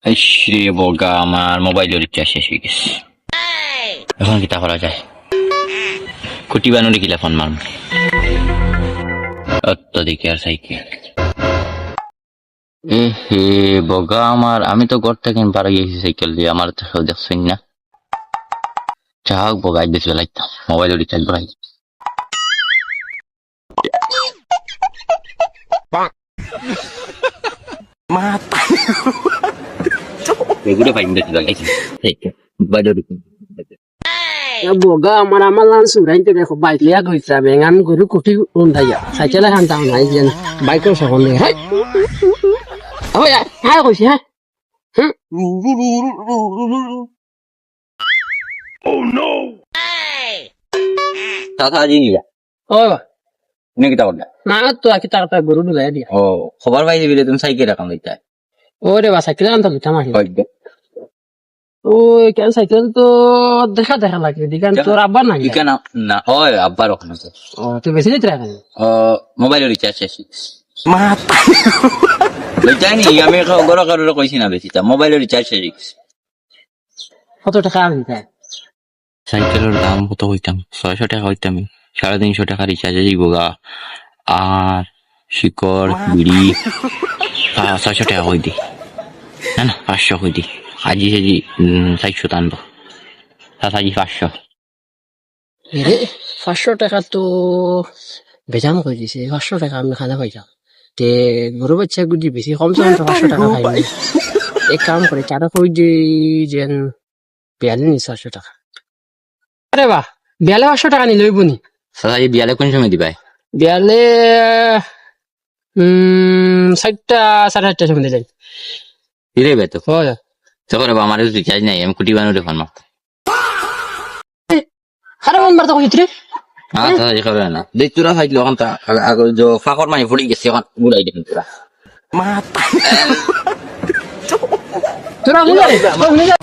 রে বগা আমার মোবাইলের রিচার্জ শেষ হয়ে গেছে। এখন কিতা করা যায়? খুঁটি বানুরে কিলা ফোন মারম। অত্যধিক আর সাইকেল। এ হে বগা আমার, আমি তো ঘর থেকে পারা গেছি সাইকেল দিয়ে, আমার তো দেখছেন না। চাক বগা বেশি বেলাইতাম, মোবাইলের রিচার্জ করাই। মাথা এগুলো ফাইন দেখতে লাগাইছি সাইকেল মোবাইলের boga আমার আমার লান সুরাইতে দেখো বাইক লিয়া কইছা বেঙ্গান গরু কুটি উন্ধাইয়া সাইকেল খান দাও নাই যেন বাইকের সকল নেই হাই ওই হাই কইছি হাই তাতা জিনিয়া ও নে কিতা করলা? না তো আকি তারটা গরু ঢুলাই দিয়া ও খবর পাইছি বিলে তুমি সাইকেল রাখান লইতা। ওরে বা সাইকেল আনতে দিতাম আসি কইবে ওই কেন সাইকেল তো দেখা দেখা লাগে দিকান তোর আব্বা নাই ঠিকানা না ওই আব্বার ওখানে আছে। ও তুই বেশি নিতে রাখেন মোবাইলের রিচার্জ শেষ মাথা লইতাই নি আমি গরো কারোর কইছি না বেশি তা মোবাইলের রিচার্জ শেষ কত টাকা আমি দেয় সাইকেলের দাম কত হইতাম 600 টাকা হইতাম 350 টাকা রিচার্জে দিব গা আর শিকড় বিড়ি 600 টাকা হই দি না না 500 হই দি আজি হেজি 400 টানবো আজি 500 রে 500 টাকা তো বেজাম কই দিছে 500 টাকা আমি খানা পাইতাম তে গরু বাচ্চা গুজি বেশি কম সম 500 টাকা খাই এক কাম করে চারা কই যে যেন 4200 টাকা আরে বাহ 4200 টাকা নি লইবনি সাজি বিয়ালে কোন সময় দিবাই বিয়ালে 60টা 60টা সময় যাই দিলে বে তো হয় তখন আমার রিচার্জ নাই আমি কুটি বানুরে ফোন মারতাম আরে মন মারতা কইছ রে হ্যাঁ সাজি খাবে না দেখ তোরা ফাইল ওখান তা আগে যে ফাকর মানে ফুড়ি গেছে ওখান বুড়াই দেখুন তোরা মাথা তোরা মুলা রে মুলা